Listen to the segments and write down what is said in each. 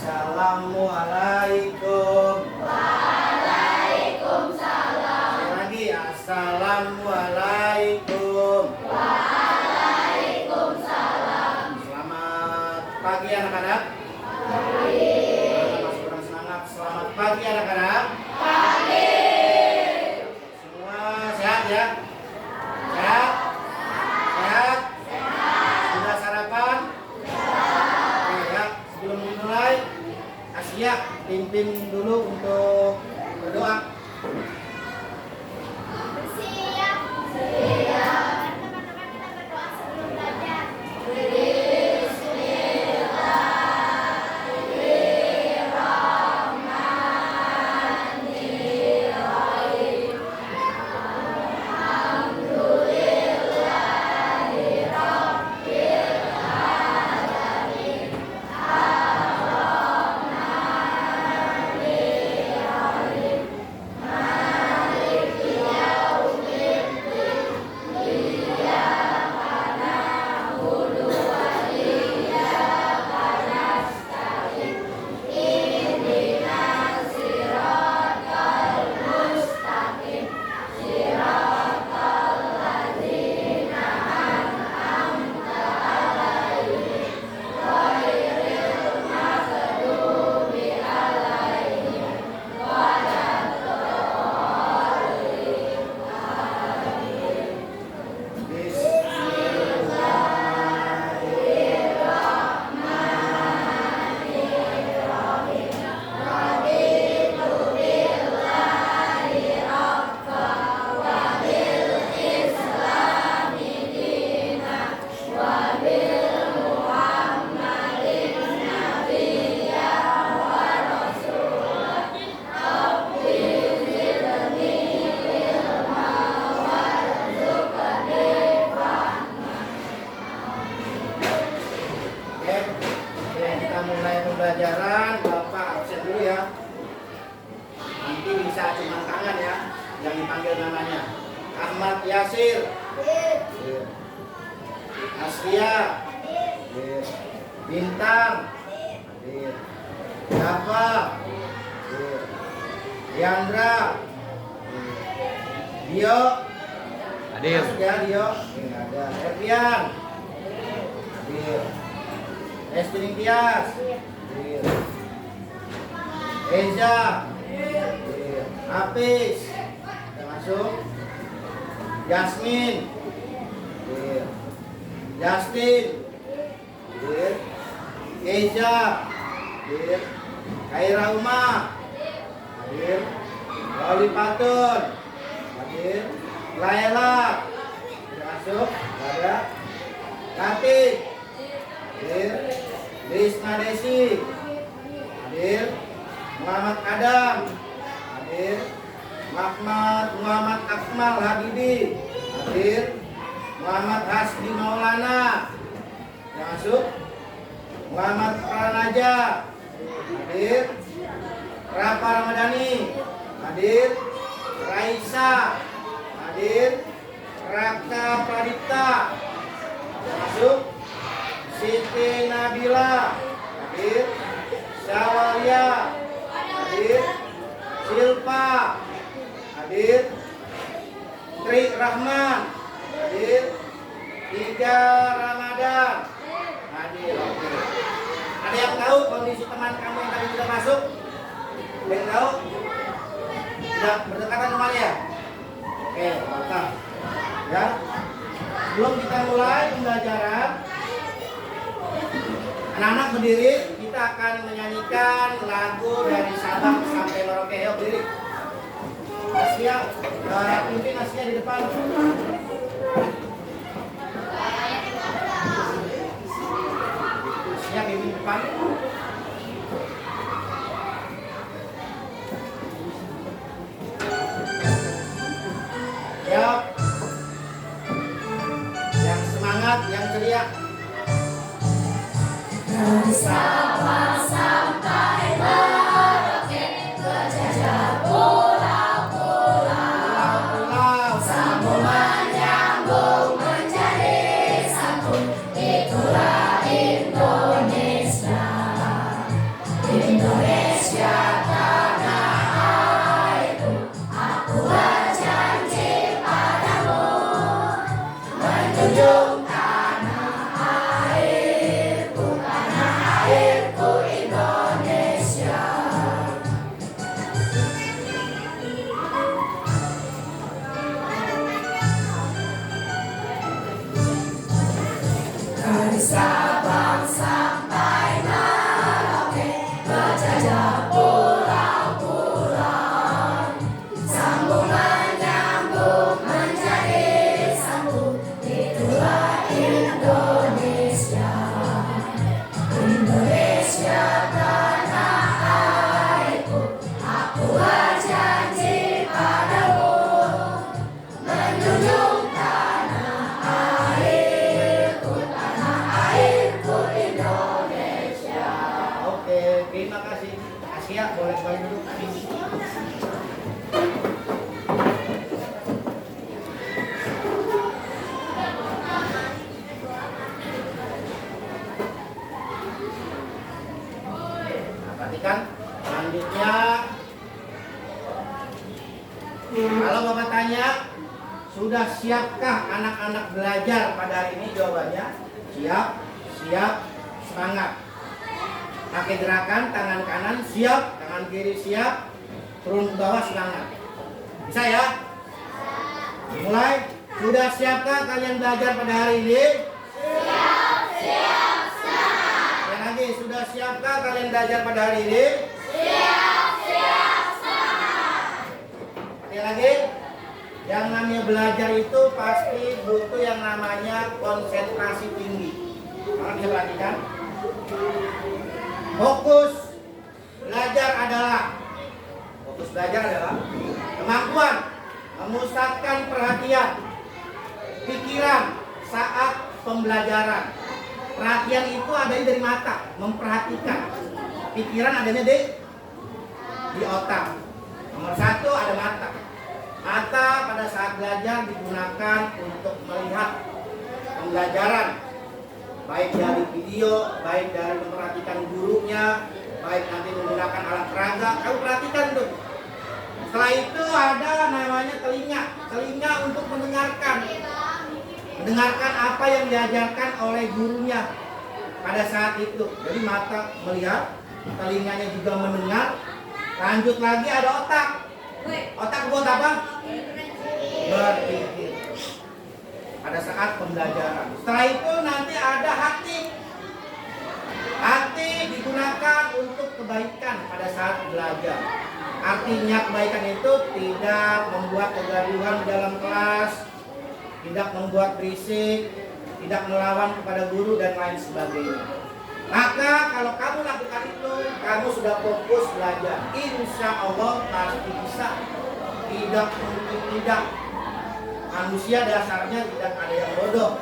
Assalamualaikum. Waalaikumsalam. Sekali lagi, assalamualaikum. Waalaikumsalam. Selamat pagi anak-anak. Pagi. Masih kurang semangat. Selamat pagi anak-anak. Pagi. Semua sehat ya? Sehat? Sehat? Sudah sarapan? Oke ya. Sebelum dimulai, Asia pimpin dulu untuk berdoa. Siap. Siap. Teman-teman kita berdoa sebelum belajar. Oke, sebelum kita mulai pembelajaran, Bapak absen dulu ya. Nanti bisa cuma tangan ya, yang dipanggil namanya. Ahmad Yasir. Asria. Bintang. Java. Diandra. Dio. Hadir. Masuk ya Dio. Nggak ada. Ervian. Hadir. Esti Tias. Hadir. Eza. Hadir. Apis. Udah masuk. Yasmin. Hadir. Justin. Hadir. Eza. Hadir. Kaira Uma. Hadir. Loli Patun. Hadir. Laila. Udah masuk. Nggak ada. Tati. Hadir. Risma Desi. Hadir. Muhammad Adam. Hadir. Muhammad Akmal Habibi. Hadir. Muhammad Hasbi Maulana. Yang masuk. Muhammad Pranaja. Hadir. Rafa Ramadhani. Hadir. Raisa. Hadir. Raka Pradipta. Yang masuk. Siti Nabila. Hadir. Syawalia. Hadir. Silpa. Hadir. Tri Rahman. Hadir. Tiga Ramadan. Hadir. Oke. Ada yang tahu kondisi teman kamu yang tadi sudah masuk? Ada yang tahu? Sudah berdekatan rumahnya ya? Oke, mantap. Ya. Sebelum kita mulai pembelajaran, anak-anak berdiri, kita akan menyanyikan lagu dari Sabang sampai Merauke. Yuk berdiri. Asia, pimpin Asia di depan. Asia pimpin depan. Yuk. Yang semangat, yang ceria. Dari Sabang sampai Merauke, berjajah pulau-pulau, sambung menyambung menjadi satu. Itulah Indonesia. dari Sabang sampai Merauke, berjajah pulau-pulau, sambung menyambung menjadi satu, itulah Indonesia. Indonesia tanah airku, aku berjanji padamu, menjunjung tanah airku Indonesia. Oke, terima kasih. Asia boleh kembali duduk. Perhatikan selanjutnya. Kalau Bapak tanya, sudah siapkah anak-anak belajar pada hari ini? Jawabannya siap, siap, semangat. Pakai gerakan tangan kanan siap, tangan kiri siap, turun ke bawah semangat. Bisa ya? Mulai. Sudah siapkah kalian belajar pada hari ini? Yang lagi, sudah siapkah kalian belajar pada hari ini? Sekali lagi, yang namanya belajar itu pasti butuh yang namanya konsentrasi tinggi. Kalian bisa perhatikan. Fokus belajar adalah kemampuan memusatkan perhatian, pikiran saat pembelajaran. Perhatian itu adanya dari mata, memperhatikan. Pikiran adanya di otak. Nomor satu ada mata. Mata pada saat belajar digunakan untuk melihat pembelajaran, baik dari video, baik dari memperhatikan gurunya, baik nanti menggunakan alat peraga. Kamu perhatikan tuh. Setelah itu ada namanya telinga untuk mendengarkan apa yang diajarkan oleh gurunya pada saat itu. Jadi mata melihat, telinganya juga mendengar. Lanjut lagi ada otak. Otak buat apa? Berpikir pada saat pembelajaran. Setelah itu nanti ada hati. Hati digunakan untuk kebaikan pada saat belajar. Artinya kebaikan itu tidak membuat kegaduhan di dalam kelas, tidak membuat berisik, tidak melawan kepada guru dan lain sebagainya. Maka kalau kamu lakukan itu, kamu sudah fokus belajar. Insya Allah pasti bisa. Tidak mungkin tidak. Manusia dasarnya tidak ada yang bodoh.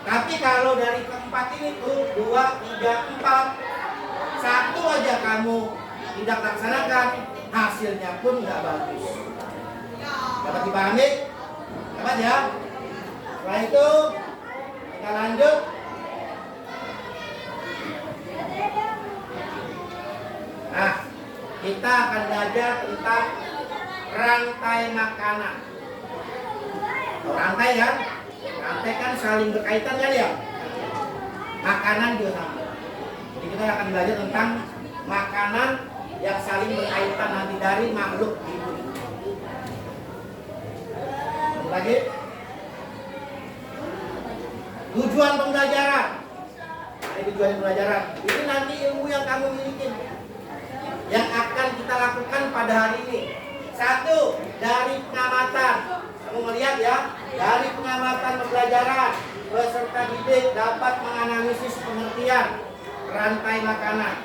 Tapi kalau dari keempat ini tuh 2, 3, 4, satu aja kamu tidak laksanakan, hasilnya pun nggak bagus. Dapat dipahami? Dapat ya? Setelah itu kita lanjut. Nah, kita akan belajar tentang rantai makanan. Rantai kan? Rantai kan saling berkaitan kan ya? Makanan juga sama. Jadi kita akan belajar tentang makanan yang saling berkaitan nanti dari makhluk hidup. Lagi. Tujuan pembelajaran. Ini tujuan pembelajaran. Ini nanti ilmu yang kamu miliki, yang akan kita lakukan pada hari ini. 1, dari pengamatan. Kamu melihat ya, dari pengamatan pembelajaran, peserta didik dapat menganalisis pengertian rantai makanan.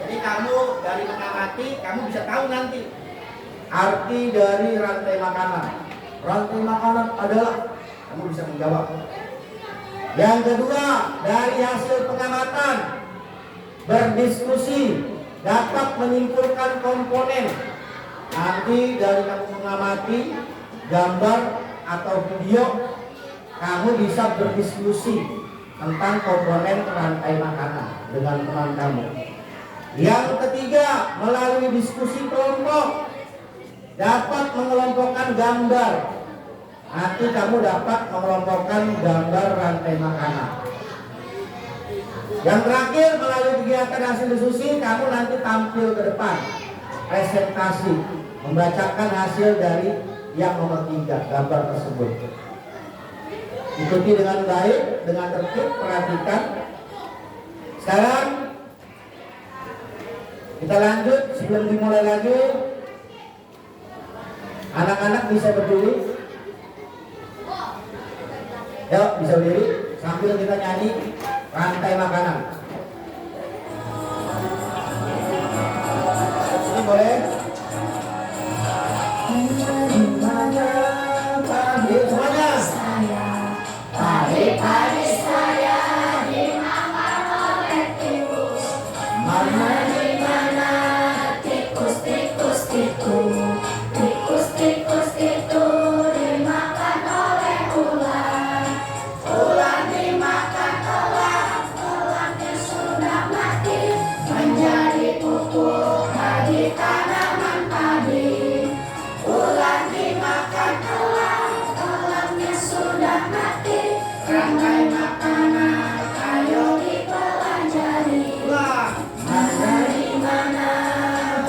Jadi kamu dari mengamati, kamu bisa tahu nanti arti dari rantai makanan. Rantai makanan adalah, kamu bisa menjawab. Yang kedua, dari hasil pengamatan, berdiskusi, dapat menyimpulkan komponen. Nanti dari kamu mengamati gambar atau video, kamu bisa berdiskusi tentang komponen rantai makanan dengan teman kamu. Yang ketiga, melalui diskusi kelompok, dapat mengelompokkan gambar. Nanti kamu dapat mengelompokkan gambar rantai makanan. Yang terakhir, melalui kegiatan hasil diskusi, kamu nanti tampil ke depan, presentasi, membacakan hasil dari yang nomor 3, gambar tersebut. Ikuti dengan baik, dengan tertib, perhatikan. Sekarang kita lanjut sebelum dimulai lagi. Anak-anak bisa berdiri. Yuk, bisa berdiri sambil kita nyanyi rantai makanan. Ini boleh. Semuanya. Pagi-pagi saya dimakan oleh tikus. Mana di mana tikus itu? Tikus itu dimakan oleh ular. Ular dimakan elangnya sudah mati menjadi pupuk bagi tanaman padi. Ular dimakan elangnya sudah mati. Rantai makanan, ayo dipelajari. Mana di mana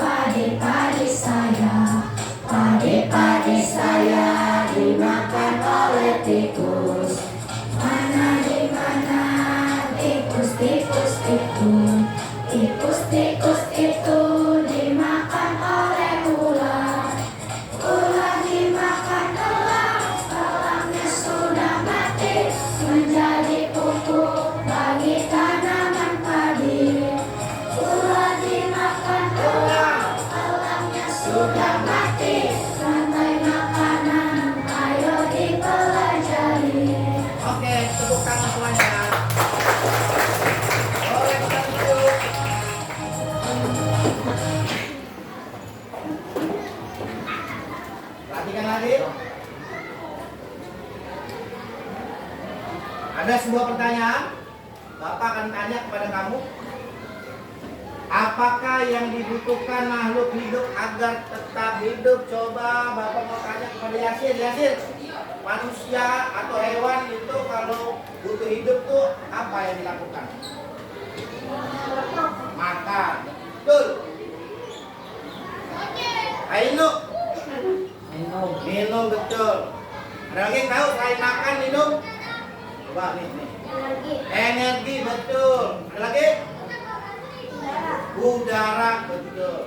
padi-padi saya? Padi-padi saya dimakan oleh tikus. Mana di mana tikus itu? Tikus itu dimakan oleh ular. Ular dimakan elangnya sudah mati menjadi pupuk bagi tanaman padi. Ular dimakan elangnya sudah mati. Rantai makanan, ayo dipelajari. Oke, tepuk tangan semuanya. Boleh kita duduk. Perhatikan lagi. Ada sebuah pertanyaan. Bapak akan tanya kepada kamu. Apakah yang dibutuhkan makhluk hidup agar tetap hidup? Coba Bapak mau tanya kepada Yasir. Yasir, manusia atau hewan itu kalau butuh hidup tuh apa yang dilakukan? Makan. Betul. Ayo minum, betul. Ada lagi yang tahu selain makan minum? Coba nih. Energi, betul. Ada lagi? Udara, betul.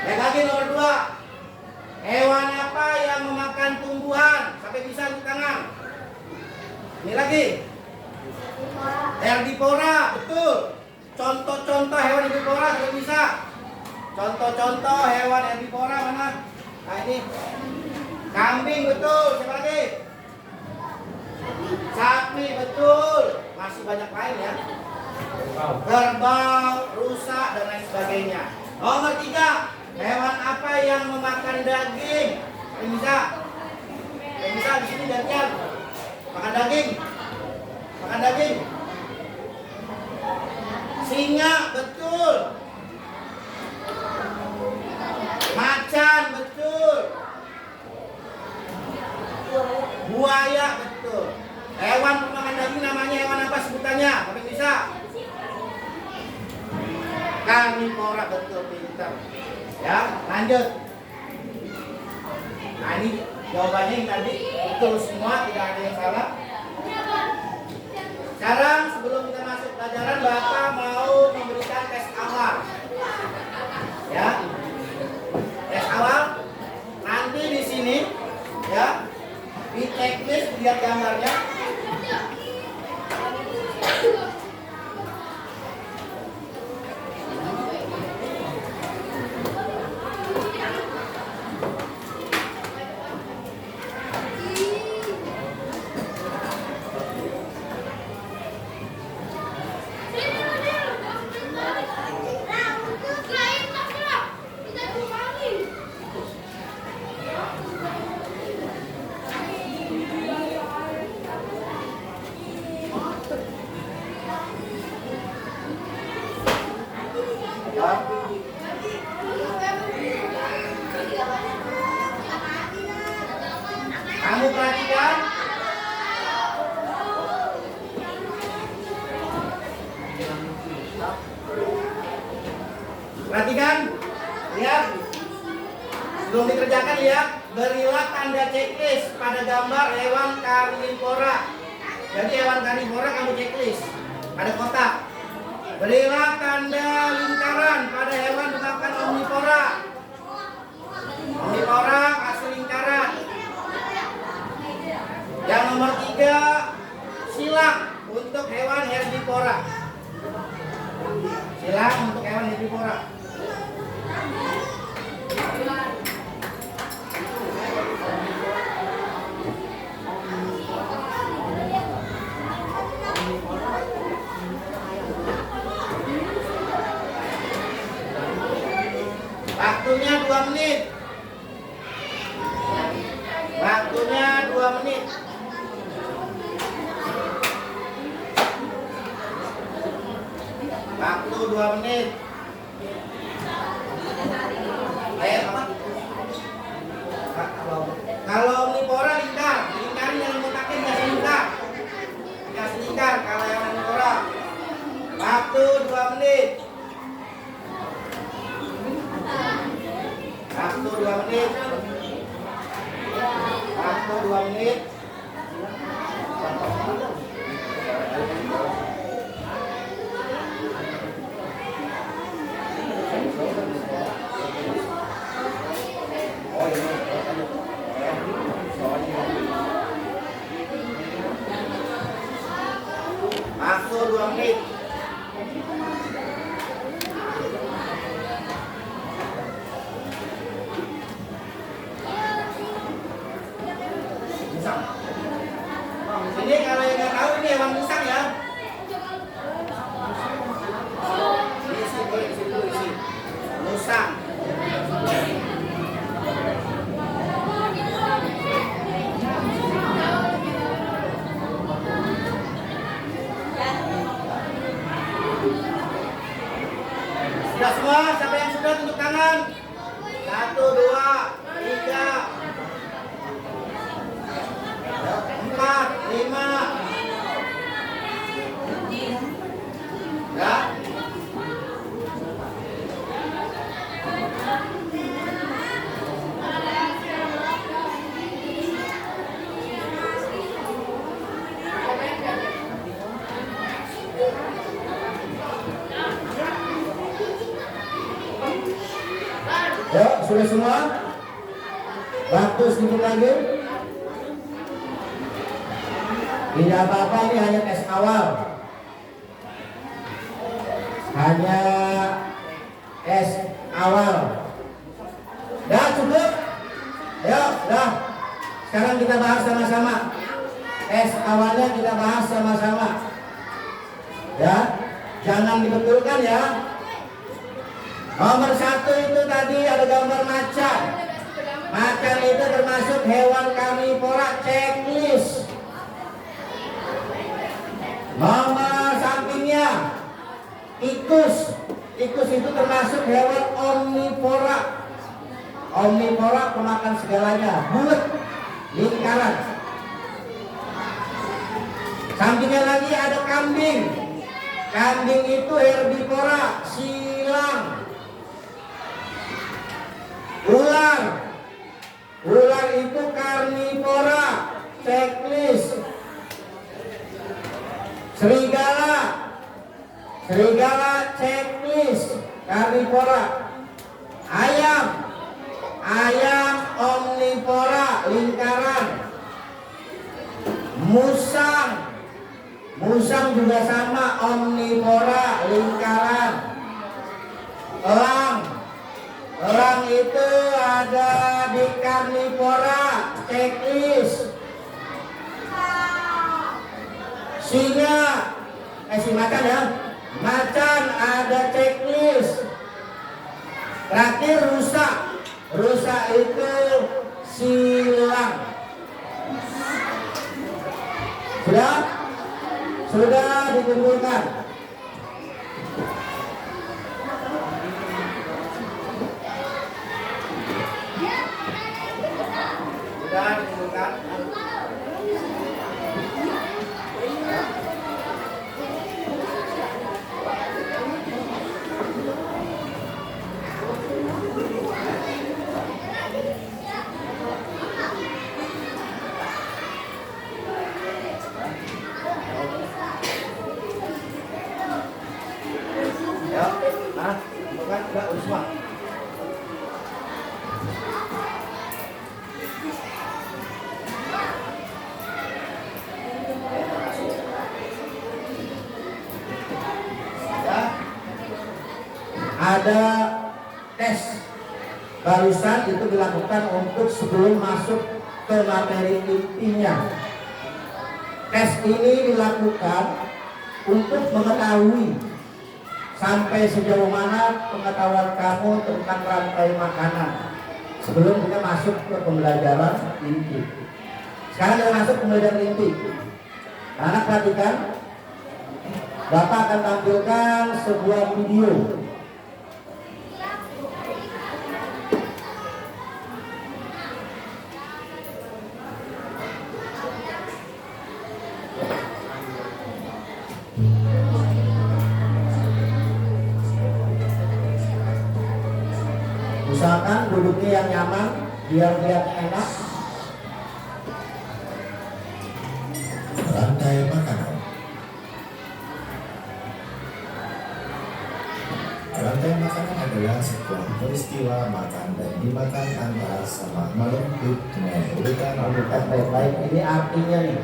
Yang lagi nomor 2. Hewan apa yang memakan tumbuhan? Sampai bisa di tangan. Ini lagi. Herbivora, betul. Contoh-contoh hewan herbivora sampai bisa. Contoh-contoh hewan herbivora mana? Nah ini. Kambing, betul. Siapa lagi? Sapi, betul. Masih banyak lain ya. Kerbau, rusa, dan lain sebagainya. Nomor 3. Hewan apa yang memakan daging? Yang bisa? Yang bisa di sini Daniel. Makan daging. Makan daging. Singa, betul. Macan, betul. Buaya, betul. Hewan pemakan daging namanya hewan apa sebutannya? Tapi bisa? Karnivora, betul, pintar. Ya, lanjut. Nah ini jawabannya yang tadi betul semua, tidak ada yang salah. Sekarang sebelum kita masuk pelajaran, Bapak mau memberikan tes awal. Ya, tes awal. Nanti di sini, ya, di checklist lihat gambarnya. Kamu perhatikan. Perhatikan. Lihat. Sebelum dikerjakan lihat. Berilah tanda checklist pada gambar hewan karnivora. Jadi hewan karnivora kamu checklist. Ada kotak. Berilah tanda lingkaran pada hewan dimakan omnivora. Omnivora kasih lingkaran. Yang nomor 3, silang untuk hewan herbivora. Silang untuk hewan herbivora. Waktunya 2 menit. Waktunya 2 menit. Waktu 2 menit. Ayo apa? Kalau omnivora lingkar, lingkarin yang kotakin kasih lingkar. Kasih lingkar kalau yang omnivora. Waktu 2 menit. Waktu 2 menit. Waktu 2 menit. Waktu 2 menit. Ini kalau yang nggak tahu ini hewan musang ya. Isi dulu isi. Musang. Sudah semua? Siapa yang sudah tunjuk tangan? 1, 2, 3, 4, 5. Ya. Ya, sudah semua? Waktu sedikit lagi. Tidak apa-apa, ini hanya tes awal. Hanya tes awal. Dah cukup? Ayo, dah. Sekarang kita bahas sama-sama. Tes awalnya kita bahas sama-sama. Ya, jangan dibetulkan ya. Nomor 1 itu tadi ada gambar macan. Macan itu termasuk hewan karnivora, checklist. Nomor sampingnya tikus. Tikus itu termasuk hewan omnivora. Omnivora pemakan segalanya, bulat, lingkaran. Sampingnya lagi ada kambing. Kambing itu herbivora, silang. Ular. Ular itu karnivora, checklist. Serigala. Serigala checklist, karnivora. Ayam. Ayam omnivora, lingkaran. Musang. Musang juga sama, omnivora, lingkaran. Elang. Elang itu ada di karnivora, checklist. Singa, si macan ya, macan ada checklist. Terakhir rusa, rusa itu silang. Sudah dikumpulkan. Sudah dikumpulkan. ada tes barusan itu dilakukan untuk sebelum masuk ke materi intinya. Tes ini dilakukan untuk mengetahui sampai sejauh mana pengetahuan kamu tentang rantai makanan sebelum kita masuk ke pembelajaran inti. Sekarang kita masuk ke pembelajaran inti. Anak perhatikan, Bapak akan tampilkan sebuah video. Usahakan duduknya yang nyaman biar lihat enak. Rantai makanan. Rantai makanan adalah sebuah peristiwa makan dan dimakan antara sama makhluk hidup dengan urutan Baik-baik, ini artinya nih.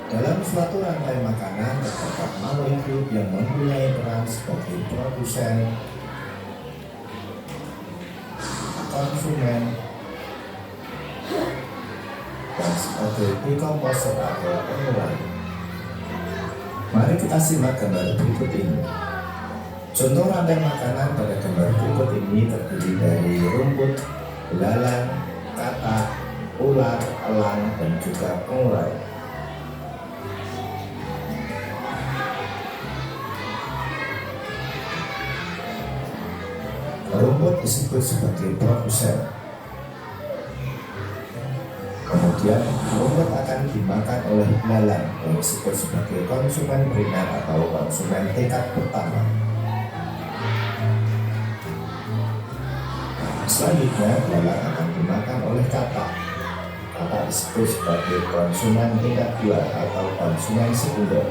Dalam suatu rantai makanan terdapat makhluk hidup yang mempunyai peran sebagai produsen, konsumen, dan sebagai dekomposer atau pengurai. Mari kita simak gambar berikut ini. Contoh rantai makanan pada gambar berikut ini terdiri dari rumput, belalang, katak, ular, elang, dan juga pengurai. Rumput disebut sebagai produsen. Kemudian rumput akan dimakan oleh belalang yang disebut sebagai konsumen primer atau konsumen tingkat pertama. Selanjutnya belalang akan dimakan oleh katak. Katak disebut sebagai konsumen tingkat 2 atau konsumen sekunder.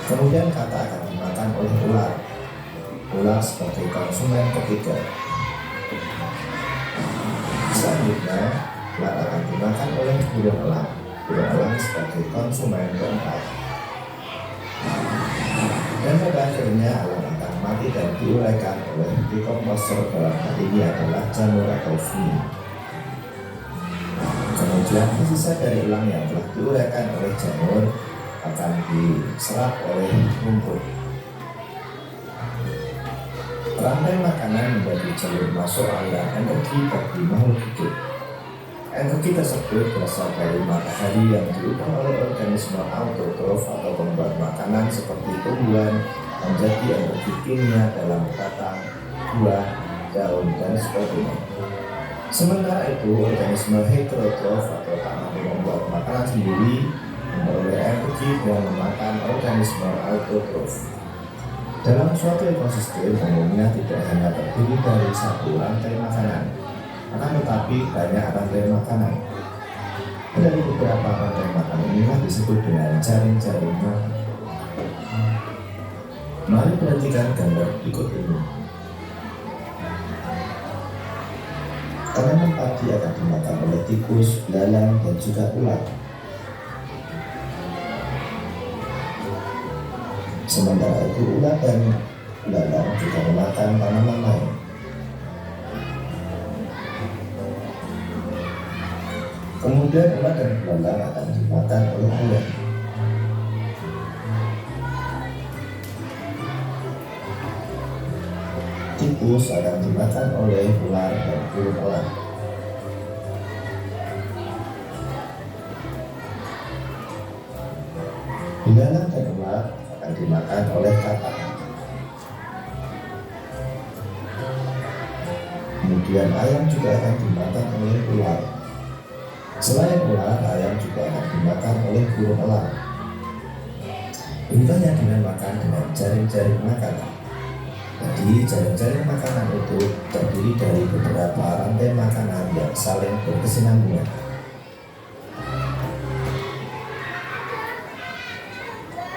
Kemudian katak akan dimakan oleh ular. Ular sebagai konsumen ketiga. Selanjutnya ular akan dimakan oleh burung elang. Burung elang sebagai konsumen keempat. Dan pada akhirnya elang akan mati dan diuraikan oleh dekomposer, dalam hal ini adalah jamur atau fly. Kemudian sisa dari elang yang telah diuraikan oleh jamur akan diserap oleh rumput. Rantai makanan menjadi jalur masuk aliran energi bagi makhluk hidup. Energi tersebut berasal dari matahari yang diubah oleh organisme autotrof atau pembuat makanan seperti tumbuhan menjadi energi kimia dalam batang, buah, daun, dan sebagainya. Sementara itu, organisme heterotrof atau tak mampu membuat makanan sendiri memperoleh energi dengan memakan organisme autotrof. Dalam suatu ekosistem umumnya tidak hanya terdiri dari satu rantai makanan, akan tetapi banyak rantai makanan. Dari beberapa rantai makanan inilah disebut dengan jaring-jaring makan. Mari perhatikan gambar berikut ini. Tanaman padi akan dimakan oleh tikus, belalang, dan juga ulat. Sementara itu ulat dan belalang juga memakan tanaman lain. Kemudian ulat dan belalang akan dimakan oleh ulat. Tikus akan dimakan oleh ular dan burung elang. Belalang dan ulat akan dimakan oleh katak. Kemudian ayam juga akan dimakan oleh ular. Selain ular, ayam juga akan dimakan oleh burung elang. Bedanya dengan makan dengan jaring-jaring makanan. Jadi jaring-jaring makanan itu terdiri dari beberapa rantai makanan yang saling berkesinambungan.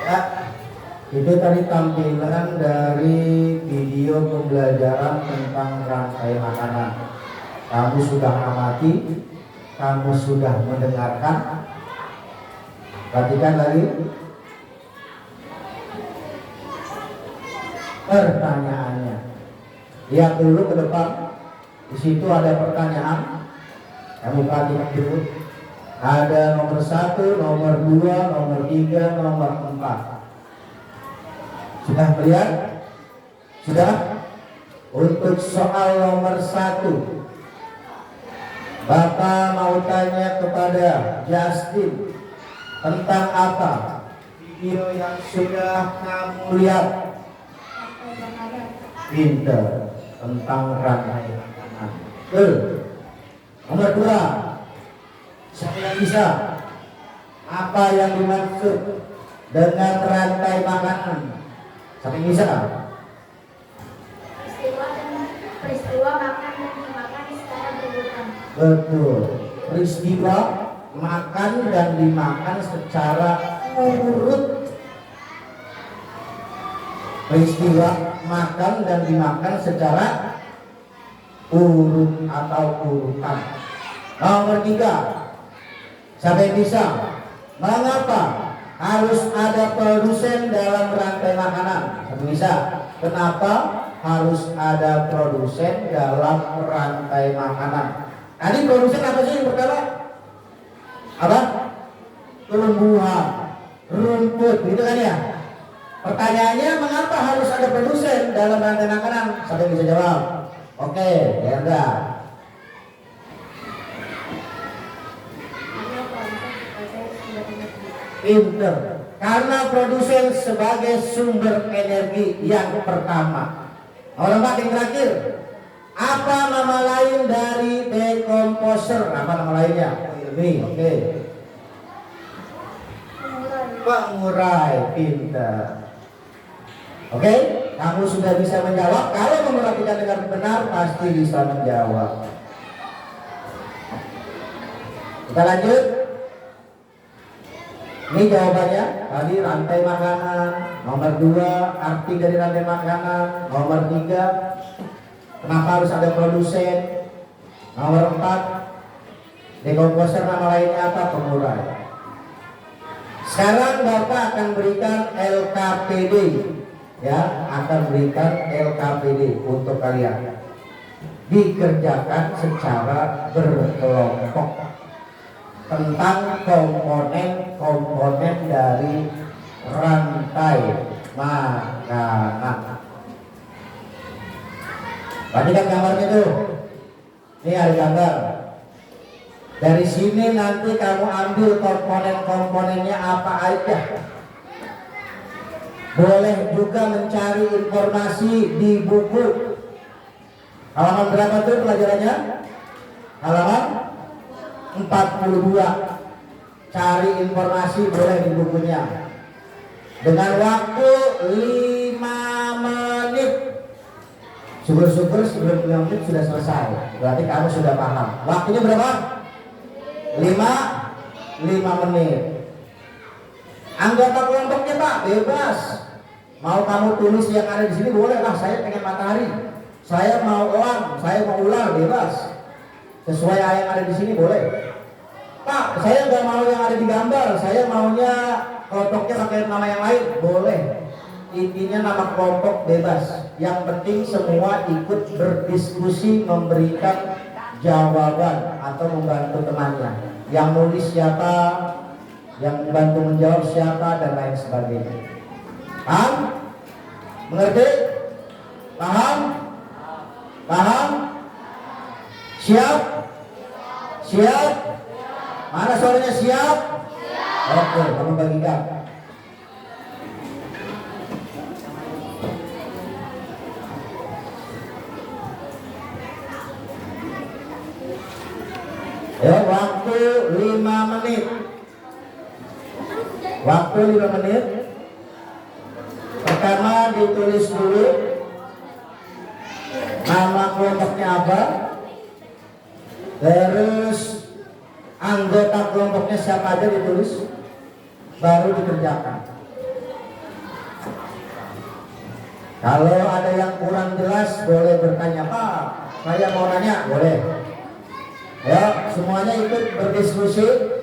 Ya, itu tadi tampilan dari video pembelajaran tentang rantai makanan. Kamu sudah amati, kamu sudah mendengarkan. Perhatikan lagi. pertanyaannya. Lihat dulu ke depan. Di situ ada pertanyaan. Kamu perhatikan dulu. Ada nomor 1, nomor 2, nomor 3, nomor 4. Sudah melihat? Sudah? Untuk soal nomor 1, Bapak mau tanya kepada Justin tentang apa? Video yang sudah kamu lihat. Pinter. Tentang rantai makanan. Nomor 2, siapa yang bisa? Apa yang dimaksud dengan rantai makanan? Siapa yang bisa? Peristiwa makan dan dimakan secara berurutan. Betul. Peristiwa makan dan dimakan secara urut. Peristiwa makan dan dimakan secara urut atau urutan. Nomor 3, siapa yang bisa? Mengapa harus ada produsen dalam rantai makanan? Siapa yang bisa? Kenapa harus ada produsen dalam rantai makanan? Tadi produsen apa sih yang pertama? Apa? Tumbuhan, rumput, gitu kan ya? Pertanyaannya, mengapa harus ada produsen dalam rantai makanan? Siapa yang bisa jawab? Oke, Herda. Pinter. Karena produsen sebagai sumber energi yang pertama. Orang Pak yang terakhir, apa nama lain dari decomposer? Apa nama lainnya? Oke. Pengurai. Pinter. Oke, kamu sudah bisa menjawab. Kalau memperhatikan dengan benar, pasti bisa menjawab. Kita lanjut. Ini jawabannya. Tadi rantai makanan. Nomor 2, arti dari rantai makanan. Nomor 3, kenapa harus ada produsen. Nomor 4, decomposer nama lainnya apa? Pengurai. Sekarang Bapak akan berikan LKPD. Ya, akan berikan LKPD untuk kalian. Dikerjakan secara berkelompok tentang komponen-komponen dari rantai makanan. Perhatikan gambarnya tuh. Ini ada gambar. Dari sini nanti kamu ambil komponen-komponennya apa aja. Boleh juga mencari informasi di buku. Halaman berapa tuh pelajarannya? Halaman 42. Cari informasi boleh di bukunya. Dengan waktu 5 menit. Syukur-syukur sebelum 5 menit sudah selesai. Berarti kamu sudah paham. Waktunya berapa? 5 menit. Anggota kelompoknya Pak, bebas. Mau kamu tulis yang ada di sini boleh lah. Saya pengen matahari, saya mau elang, saya mau ular, bebas. Sesuai yang ada di sini boleh. Pak, saya nggak mau yang ada di gambar, saya maunya kelompoknya pakai nama yang lain, boleh. Intinya nama kelompok bebas. Yang penting semua ikut berdiskusi, memberikan jawaban atau membantu temannya. Yang nulis siapa, yang bantu menjawab siapa, dan lain sebagainya. Paham? Mengerti? Paham? Paham? Siap? Siap? Mana suaranya siap? Oke, kamu bagikan. Ya, waktu 5 menit. Waktu 5 menit. Pertama ditulis dulu nama kelompoknya apa, terus anggota kelompoknya siapa aja ditulis, baru dikerjakan. Kalau ada yang kurang jelas boleh bertanya, Pak, saya mau nanya, boleh. Ya, semuanya ikut berdiskusi.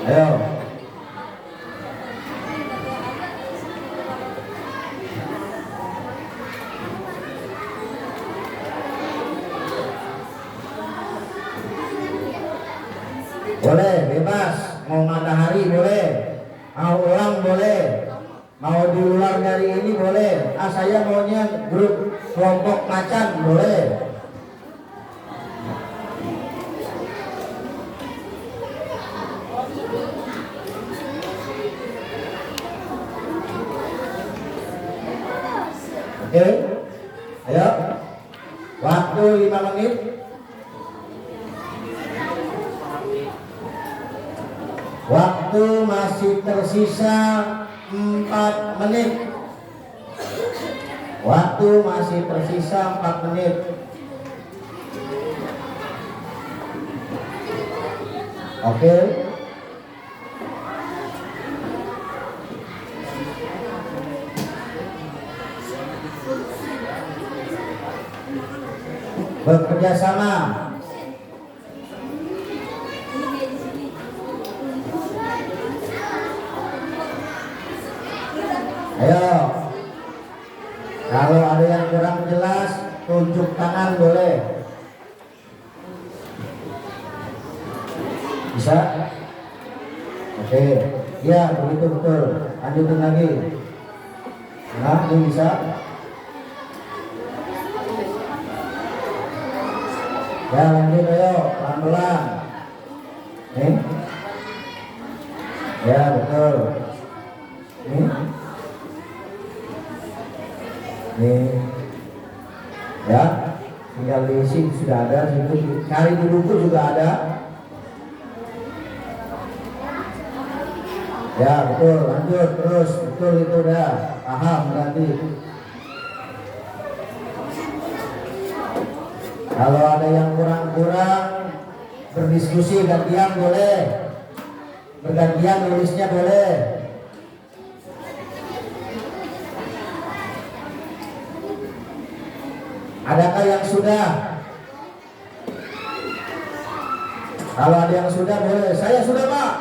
Ayo. Boleh, bebas. Mau matahari boleh, mau ulang boleh, mau di luar dari ini boleh. Saya maunya grup kelompok macan boleh. Oke, ayo. Waktu 5 menit. Waktu masih tersisa 4 menit. Waktu masih tersisa 4 menit. Oke. Bekerja sama. Ayo. Kalau ada yang kurang jelas, tunjuk tangan boleh. Bisa? Oke. Ya, begitu betul. Lanjutin lagi. Nah, ini bisa. Ya, lanjut ayo, pelan-pelan. Nih. Ya, betul. Nih. Nih. Ya, tinggal diisi sudah ada, situ cari di buku juga ada. Ya, betul, lanjut terus, betul itu udah paham nanti. Kalau ada yang kurang-kurang, berdiskusi gantian boleh, bergantian nulisnya boleh. Adakah yang sudah? Kalau ada yang sudah boleh. Saya sudah, Pak.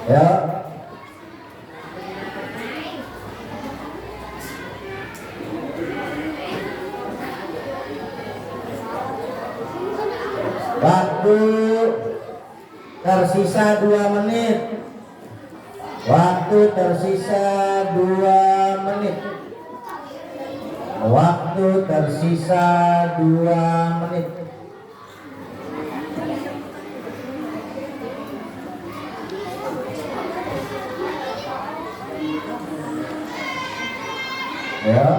Ya. Waktu tersisa 2 menit. Waktu tersisa 2 menit. Waktu tersisa 2 menit. Ya,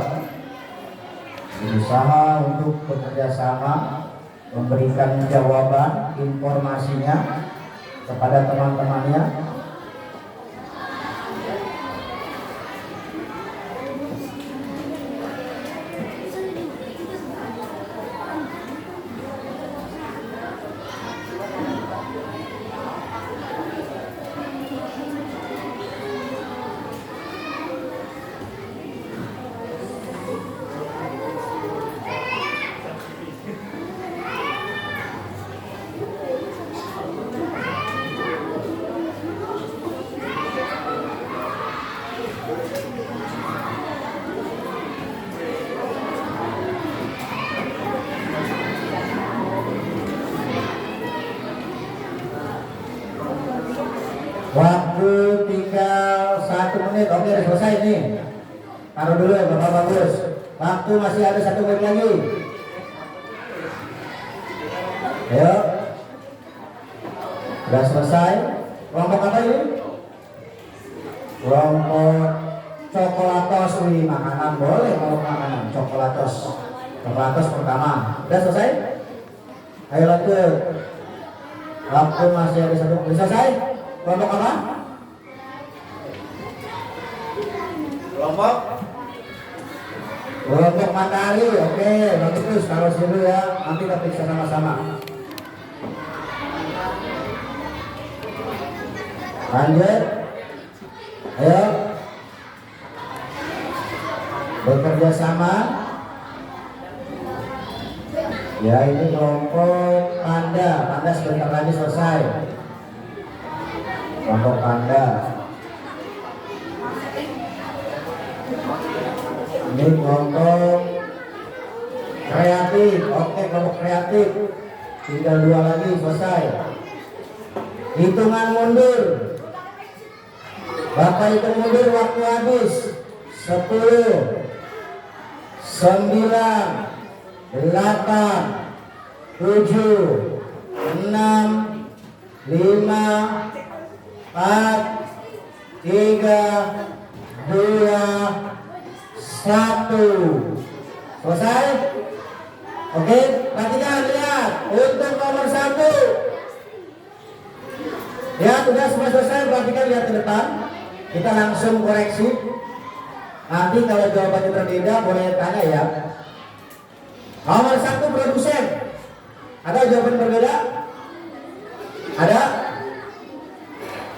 berusaha untuk bekerja sama, memberikan jawaban, informasinya kepada teman-temannya. Waktu tinggal 1 menit. Oke, udah selesai nih. Taruh dulu ya Bapak Bagus. Waktu masih ada 1 menit lagi. Ayo. Udah selesai. Kelompok apa ini? Kelompok coklatos. Wih, makanan boleh kalau makanan. Coklatos. Coklatos pertama. Udah selesai? Ayo lanjut. Waktu masih ada 1 menit. Selesai? Kelompok apa? Kelompok matahari. Oke, bagus. Taruh dulu ya. Nanti kita periksa sama-sama. Lanjut. Ayo. Bekerja sama. Ya, ini kelompok panda. Panda sebentar lagi selesai. Kelompok panda. Ini kelompok kreatif. Oke, kelompok kreatif. Tinggal 2 lagi selesai. Hitungan mundur. Bapak hitung mundur, waktu habis. 10, 9, 8, 7, 6, 5, 4, 3, 2, 1. Selesai? Oke, perhatikan, lihat. Untuk nomor 1. Ya, sudah semua selesai. Perhatikan, lihat ke depan. Kita langsung koreksi. Nanti kalau jawabannya berbeda boleh tanya ya. Nomor 1 produsen. Ada jawaban berbeda? Ada?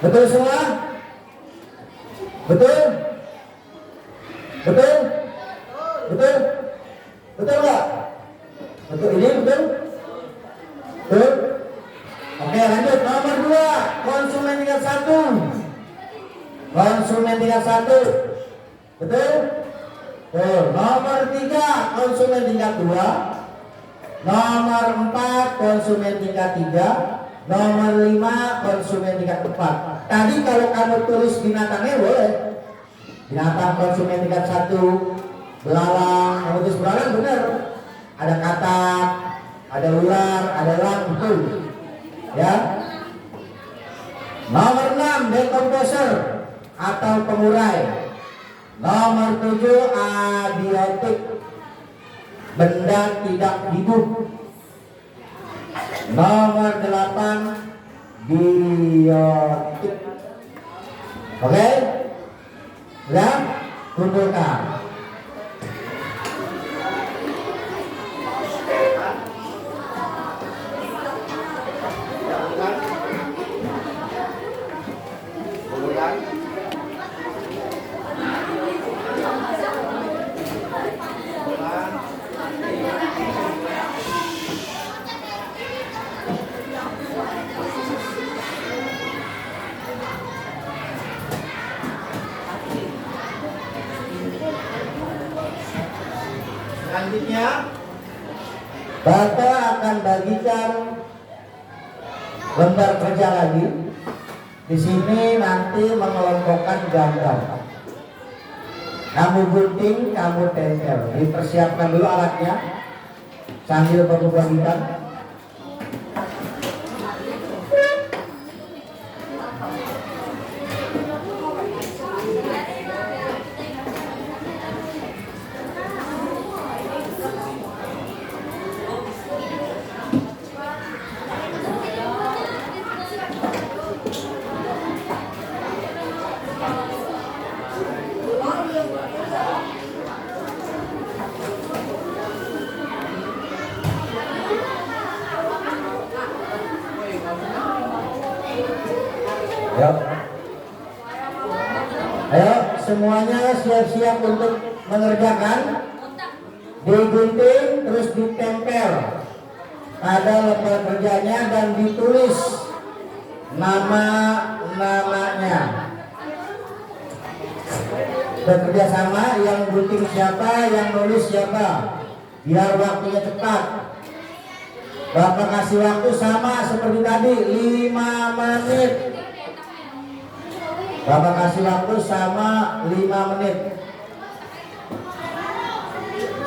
Betul semua? Betul? Betul? Betul? Betul nggak? Betul, ini betul? Betul? Oke, lanjut. Nomor 2, konsumen tingkat 1. Konsumen tingkat 1. Betul? Betul. Nomor 3, konsumen tingkat 2. Nomor 4, konsumen tingkat 3. Nomor 5, konsumen tingkat 4. Tadi kalau kamu tulis binatangnya boleh. Binatang konsumen tingkat 1, belalang. Kamu tulis belalang benar. Ada katak, ada ular, ada elang, betul. Ya. Nomor 6, decomposer atau pengurai. Nomor 7, abiotik, benda tidak hidup. Nomor 8, biotik. Oke? Ya, kumpulkan. Selanjutnya Bapak akan bagikan lembar kerja lagi. Di sini nanti mengelompokkan gambar. Kamu gunting, kamu tempel. Dipersiapkan dulu alatnya sambil bapak bagikan. Ayo. Ayo, semuanya siap-siap untuk mengerjakan. Digunting terus ditempel pada lembar kerjanya dan ditulis namanya. Bekerja sama, yang gunting siapa, yang nulis siapa, biar waktunya cepat. Bapak kasih waktu sama seperti tadi, 5 menit. Bapak kasih waktu sama 5 menit.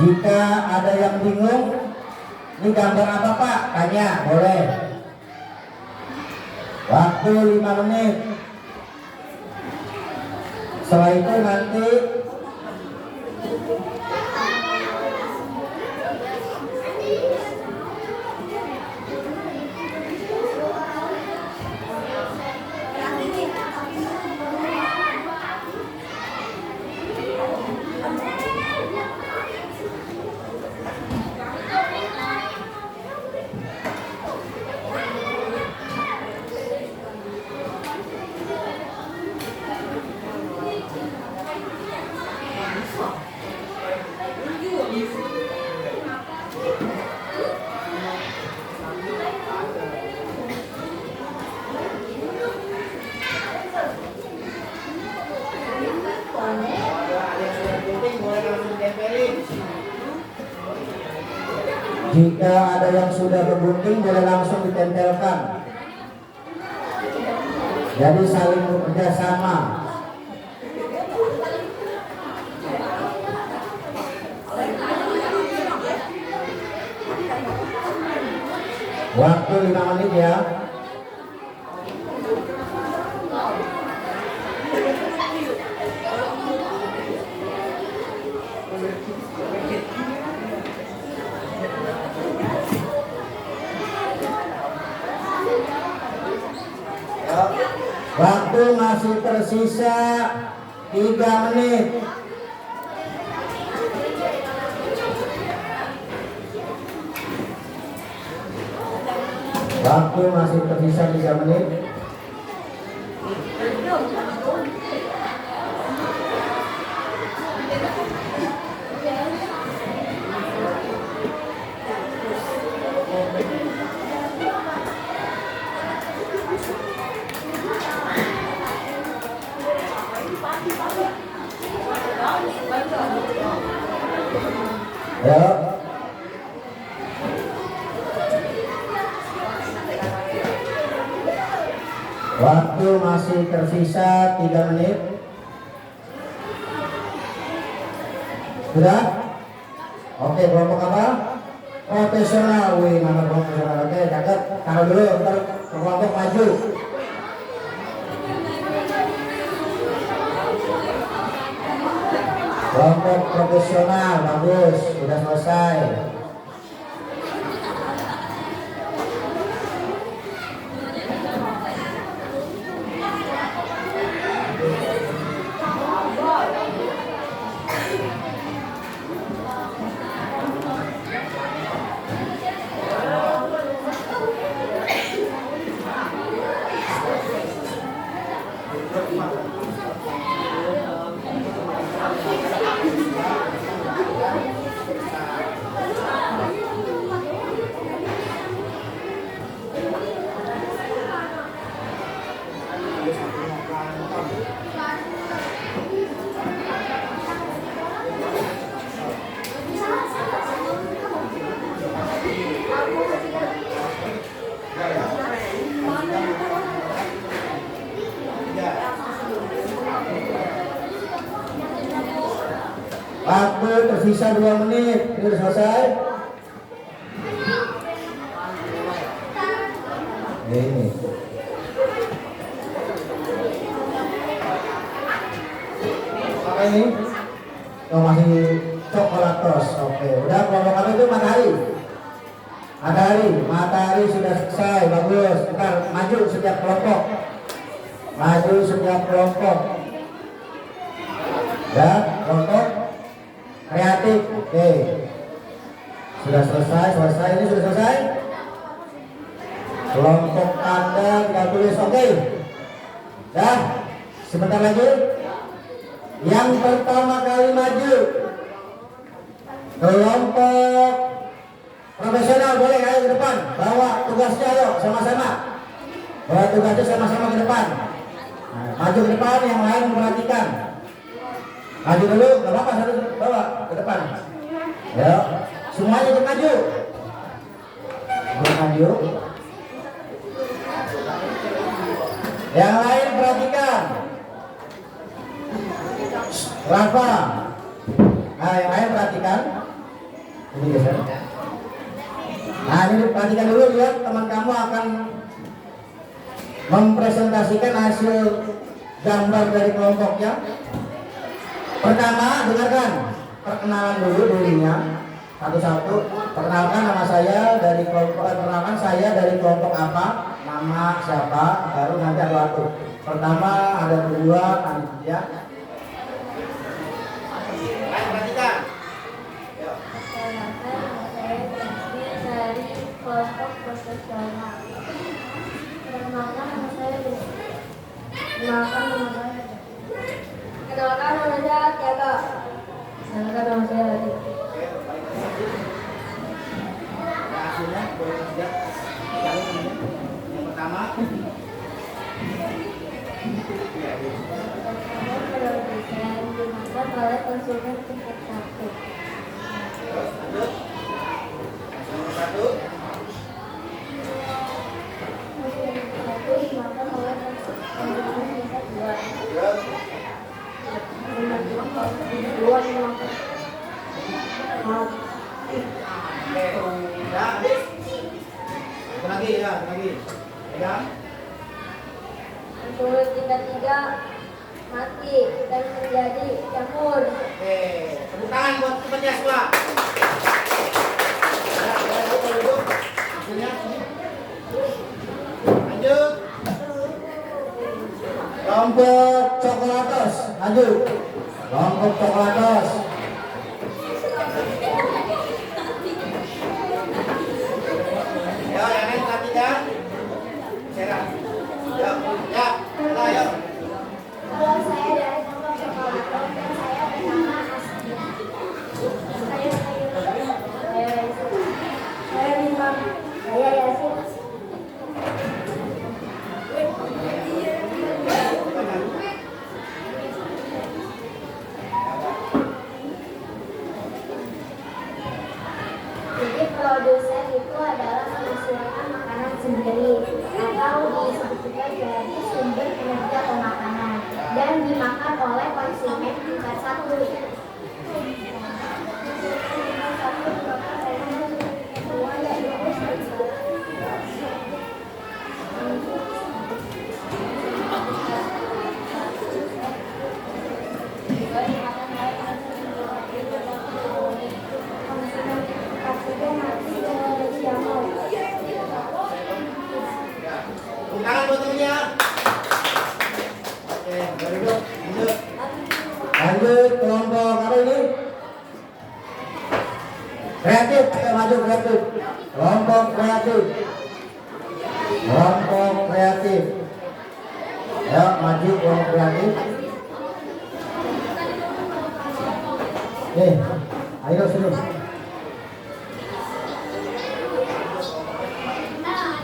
Jika ada yang bingung, ini gambar apa Pak? Tanya, boleh. Waktu 5 menit. Setelah itu nanti Jika ada yang sudah bergunting boleh langsung ditempelkan. Jadi saling bekerja sama. Waktu 5 menit ya. Waktu masih tersisa 3 menit. Waktu masih tersisa 3 menit. Ya. Waktu masih tersisa 3 menit. Sudah? Oke, kelompok apa? Profesional. Wih, mana profesional? Oke, catat. Taruh dulu, ntar kelompok maju. Kelompok profesional, bagus, sudah selesai. Waktu tersisa 2 menit. Ini sudah selesai. Ini. Apa ini? Oh, masih coklatos. Oke, udah kelompok apa itu? Matahari. Matahari sudah selesai. Bagus. Ntar maju setiap kelompok. Ya, kelompok kreatif. Oke. Sudah selesai. Ini sudah selesai. Kelompok tanda tidak tulis. Oke. Dah. Sebentar lagi. Yang pertama kali maju kelompok profesional boleh ayo ke depan. Bawa tugasnya ayo sama-sama. Ke depan. Nah, maju ke depan, yang lain memperhatikan. Maju dulu, gak apa-apa, satu bawa ke depan. Ya, semuanya ikut maju. Yang lain perhatikan. Rafa. Nah, yang lain perhatikan. Ini geser. Nah, ini perhatikan dulu, lihat teman kamu akan mempresentasikan hasil gambar dari kelompoknya. Pertama, dengarkan perkenalan dulu dirinya satu-satu. Perkenalkan nama saya dari kelompok apa, nama siapa, baru nanti adu. Pertama ada berdua panitia. Perhatikan. Dari kelompok profesional. Perkenalkan nama saya Desi. Kenalkan nama saya Tiaga. Kenalkan nama saya Radit. Hasilnya boleh tidak? Yang pertama. Adalah desain dimakan oleh konsumen tingkat 1. satu. Satu dimakan oleh pasukan tingkat 2. Terus. Dua dimakan Oke, udah habis. Satu lagi ya, satu lagi. Pegang. Pasukan tingkat 3 mati dan menjadi jamur. Oke, tepuk tangan buat temannya semua. Ya, duduk. Hasilnya sini. Lanjut. Kelompok coklatos, lanjut. Kelompok coklatos. Ya, yang lain perhatikan. Serah. Ya, ya, ayo. Kalau saya dari kelompok coklat dan saya bernama Asmi. Saya Bintang. Saya Yasin. Jadi produsen itu adalah menghasilkan makanan sendiri atau disebut juga jadi sumber energi atau makanan dan dimakan oleh konsumen tingkat 1. Tepuk tangan buat temannya. Oke, duduk. Lanjut. Lanjut kelompok apa ini? Kreatif, ayo maju kreatif. Kelompok kreatif. Kelompok kreatif. Ya, maju kelompok kreatif. Ayo sini.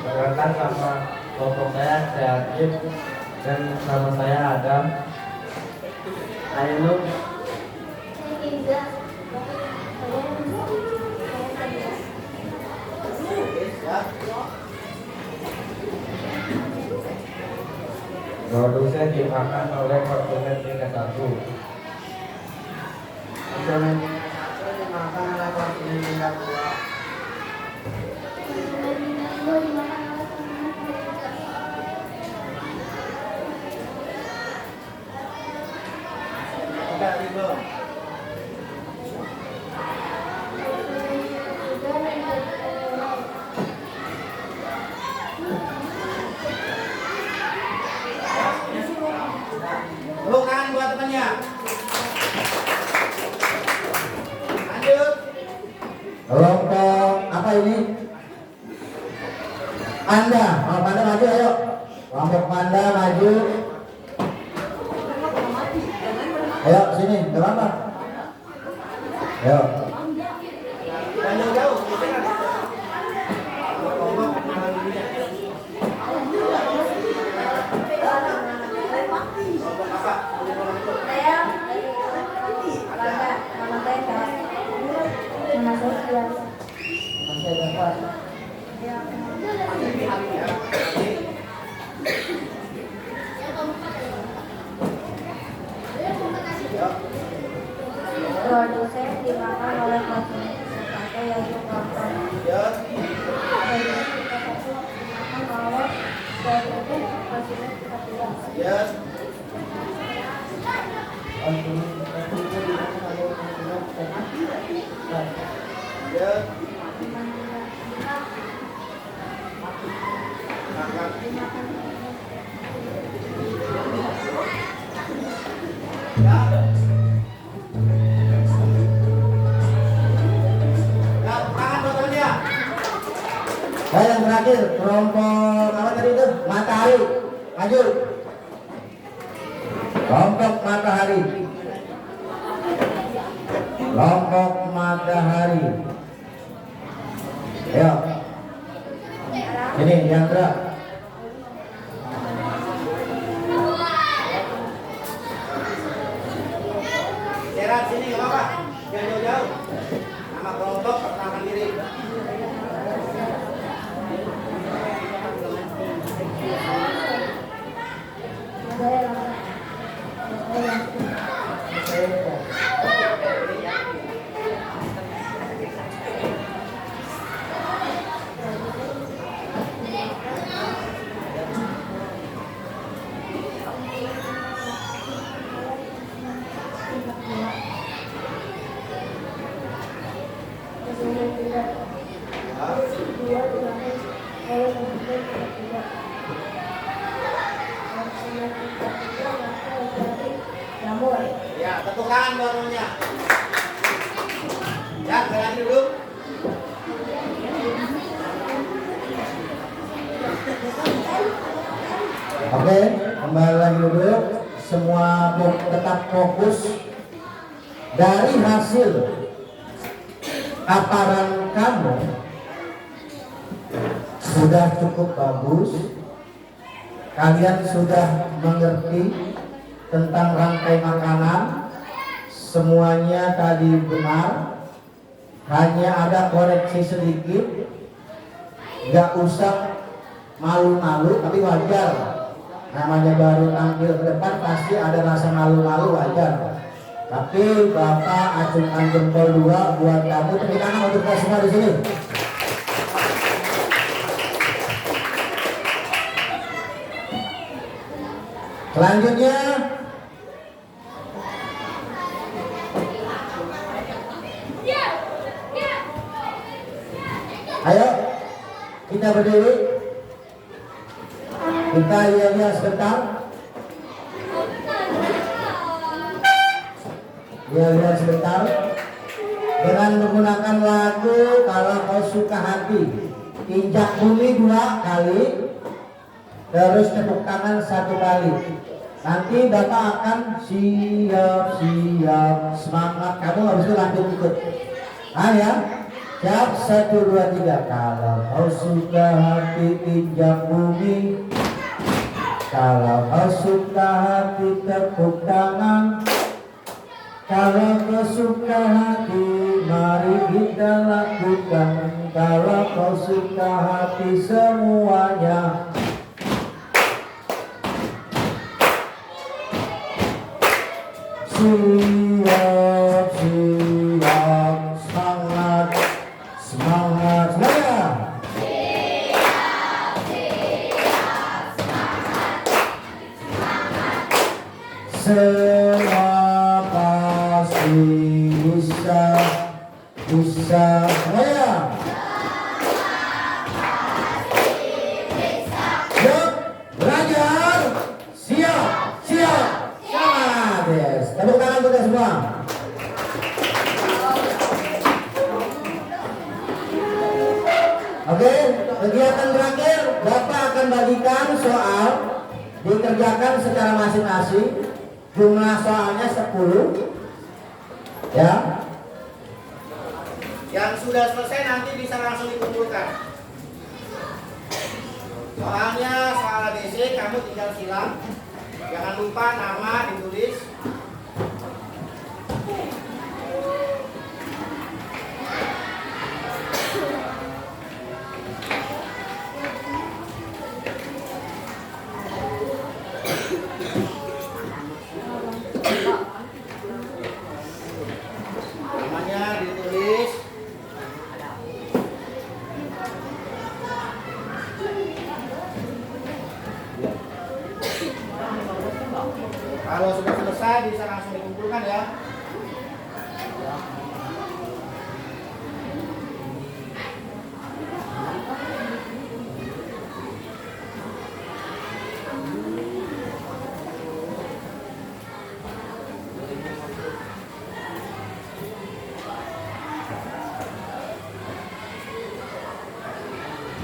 Perkenalkan sama kelompok saya kreatif dan nama saya Adam. Ayo Ya. produsen dimakan oleh konsumen tingkat 1. Konsumen dimakan oleh konsumen tingkat 2. Udah, Ibu. Tepuk tangan buat temannya. Lanjut. Kelompok apa ini? Panda. Oh, Panda maju ayo. Kelompok Panda maju. Ayo sini, enggak apa-apa. Ayo. Jangan jauh-jauh. Kelompok kenalan dirinya. Kelompok apa? Saya Bangga, nama saya Kelas. Nama saya Kelas. Masih ada kelas. Ya. Produsen dimakan oleh konsumen atau yang dimakan. Ya. Dimakan oleh konsumen tingkat 2. Ya. Ya. Ya. Tangan buat temannya. Yang terakhir kelompok apa tadi itu? Matahari. Maju. Kelompok matahari. Kelompok matahari. Ayo. Ini yang gerak. Serat sini nggak apa-apa. Jangan jauh-jauh. Nama kelompok perkenalkan diri. Ya, tepuk tangan buat temennya. Ya, berani dulu. Oke, kembali lagi duduk. Semua tetap fokus. Dari hasil paparan kamu sudah cukup bagus. Kalian sudah mengerti tentang rantai makanan. Semuanya tadi benar. Hanya ada koreksi sedikit. Gak usah malu-malu, tapi wajar. Namanya baru tampil ke depan pasti ada rasa malu-malu, wajar. Tapi Bapak acungkan jempol 2 buat kamu. Tepuk tangan untuk kita semua di sini. Selanjutnya ayo kita berdiri. Kita lihat sebentar. Lihat sebentar. Dengan menggunakan lagu Kalau Kau Suka Hati. Injak bumi 2 kali. Terus tepuk tangan 1 kali. Nanti Bapak akan siap semangat. Kamu habis itu lanjut ikut. Ya. Siap 1, 2, 3. Kalau kau suka hati injak bumi. Kalau kau suka hati tepuk tangan. Kalau kau suka hati mari kita lakukan. Kalau kau suka hati semuanya. Siap, semangat semuanya. Semua pasti bisa semuanya. Yuk, belajar. Siap. Semangat, yes. Tepuk tangan untuk kita semua. Oke, kegiatan terakhir Bapak akan bagikan soal dikerjakan secara masing-masing. Jumlah soalnya 10. Ya. Yang sudah selesai nanti bisa langsung dikumpulkan. Soalnya soal ABC kamu tinggal silang. Jangan lupa nama ditulis. Namanya ditulis. Kalau sudah selesai bisa langsung dikumpulkan ya.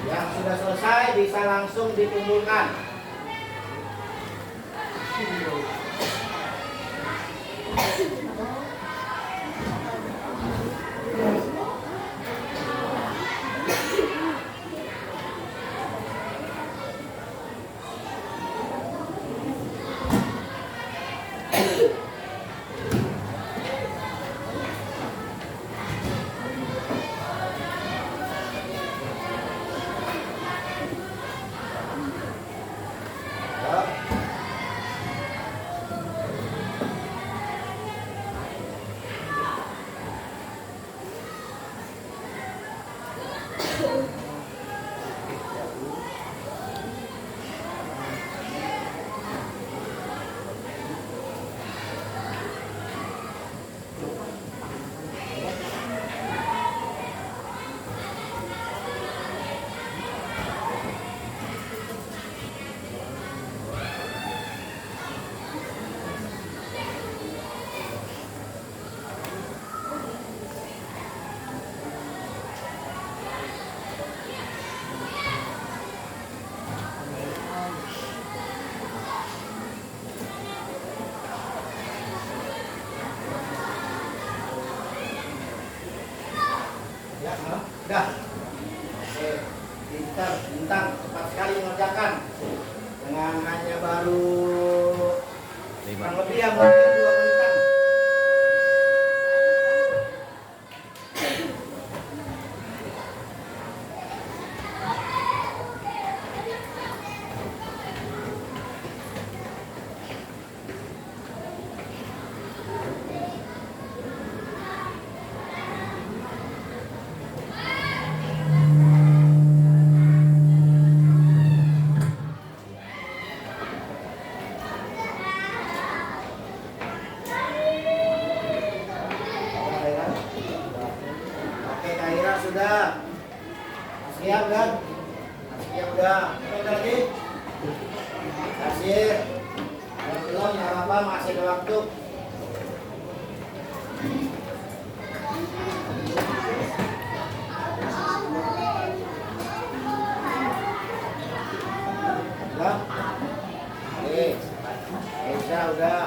Yang sudah selesai bisa langsung dikumpulkan. Jadi yang makan 2 kentang. Oke, Kak Ira sudah. Siap kan? Siap udah. Oke, udah lagi. Kasih. Belum, nggak apa-apa, masih ada waktu. Udah? Oke. Aisyah udah.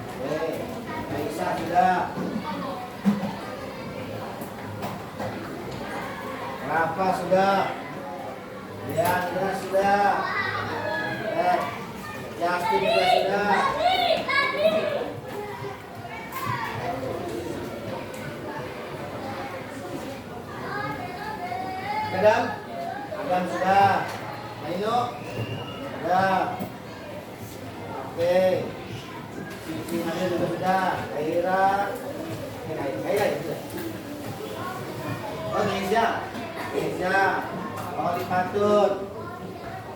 Oke. Aisyah sudah. Rafa sudah. Diandra sudah. Justin juga sudah. Adam? Adam sudah. Aino? Sudah. Oke. Cici Nadia juga sudah. Kaira. Kaira ya sudah. Oh, Neza. Neza. Oh, Dipatut.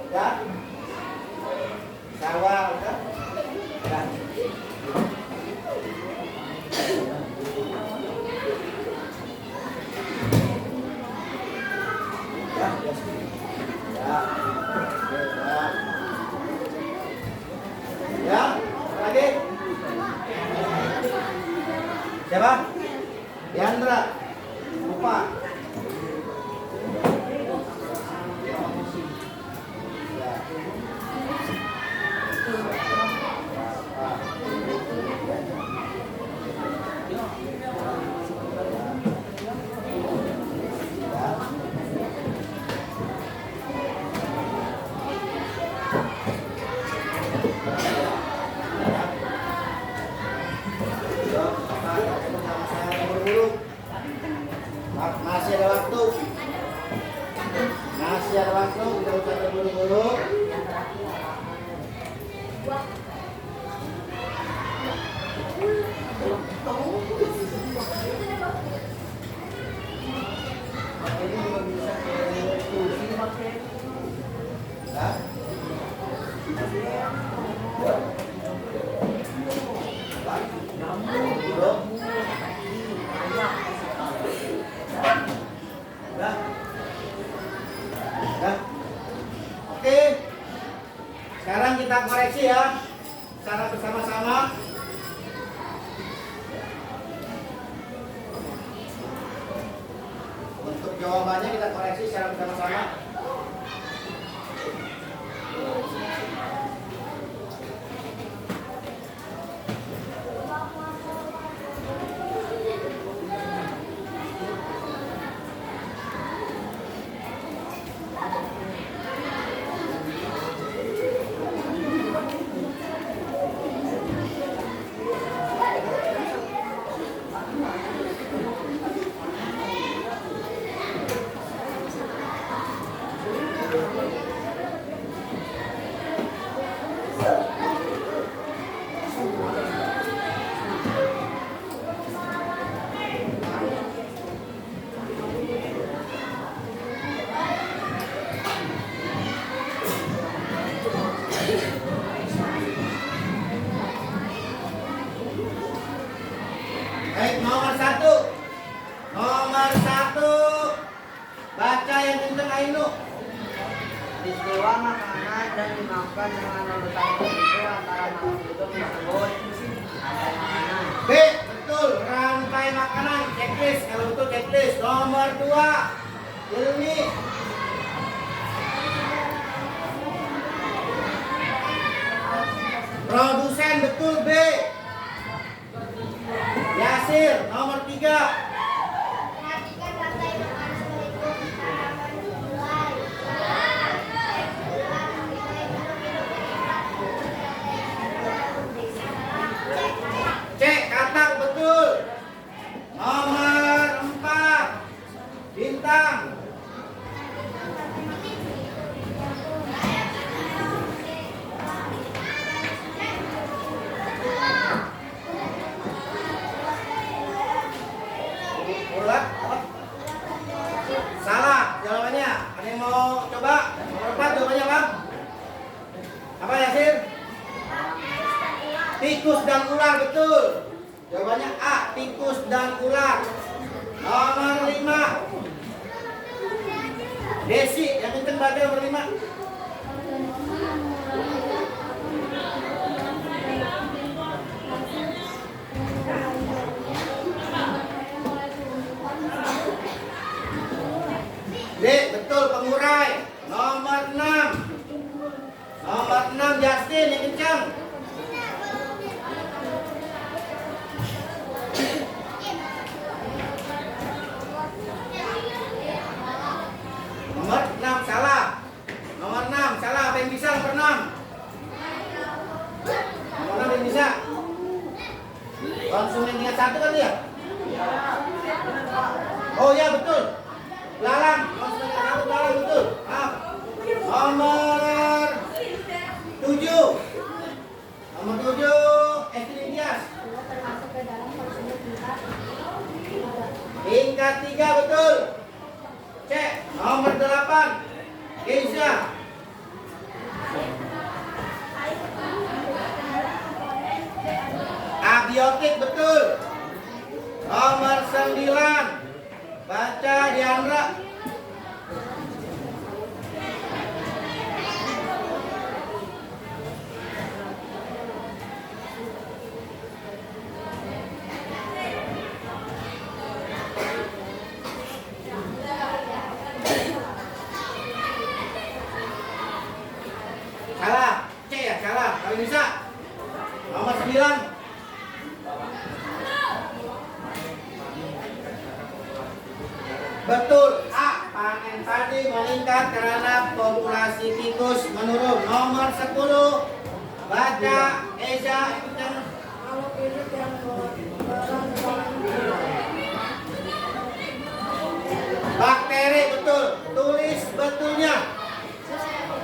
Udah? Sawa, udah? Udah. Ya, ya. Ya, lagi. Siapa? Diandra. Lupa. Masih ada waktu. Masih ada waktu. Kita usah terburu-buru. Ini juga bisa kursi pakai. Hah? Oke. Sekarang kita koreksi ya. Secara bersama-sama. Untuk jawabannya kita koreksi secara bersama-sama. Baik, nomor 1. Nomor 1. Baca yang kenceng Ainu. Peristiwa makanan dan dimakan dengan urutan tertentu antara makhluk hidup disebut rantai makanan. B, betul. Rantai makanan. Checklist. Kalau betul checklist. Nomor 2. Ilmi. Produsen, betul B. Yasir, nomor 3. Perhatikan rantai makanan berikut tanaman mulai. tikus dan ular, betul. Jawabannya A, tikus dan ular. Nomor 5. Desi, yang kenceng baca nomor 5. D, betul, pengurai. Nomor 6. Nomor 6, Justin, yang kencang. Nomor 6 salah. Nomor 6 salah. Apa yang bisa nomor 6? Nomor 6 yang bisa. Konsumen tingkat 1 kan dia? Oh ya, betul. Belalang. Konsumen tingkat 1 belalang, betul. Maaf. Nomor 7. Nomor 7 Estri Dias. termasuk ke dalam konsumen tingkat 3. Tingkat 3, betul. Cek. Nomor 8 Keisha. Abiotik, betul. Nomor 9 baca Diandra. Salah. C ya, salah. Kalau bisa. Nomor 9. Betul. A, panen padi meningkat karena populasi tikus menurun. Nomor 10 baca Eza. Kalau pilih yang Bakteri, betul. Tulis betulnya.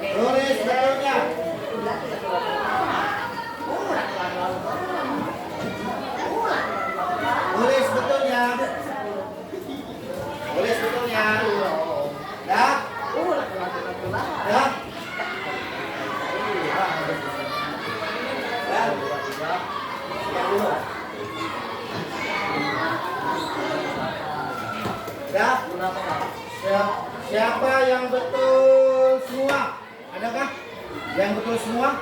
Tulis betulnya. Tulis betulnya. Tulis betulnya. Dah? Dah? Dah? Siap dulu. Dah? Siapa yang betul semua? Adakah? Yang betul semua?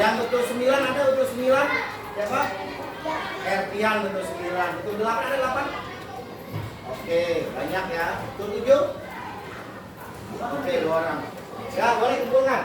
Yang betul 9 ada, betul 9? Siapa? Ertian betul 9. Betul 8 ada 8? Oke, banyak ya. Betul 7? Oke, 2 orang. Ya, boleh kumpulkan.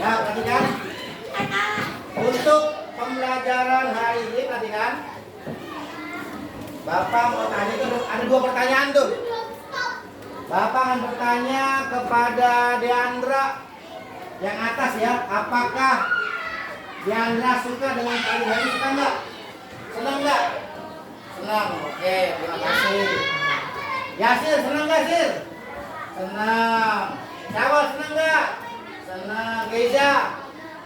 Nah, perhatikan. Untuk pembelajaran hari ini, perhatikan. Bapak mau tanya itu ada 2 pertanyaan tuh. Bapak akan bertanya kepada Deandra yang atas ya. Apakah Deandra suka dengan pagi hari? Suka enggak? Senang enggak? Senang. Oke, terima kasih. Yasir, senang enggak, Sir? Senang. Syawal, senang enggak? Senang. Geza,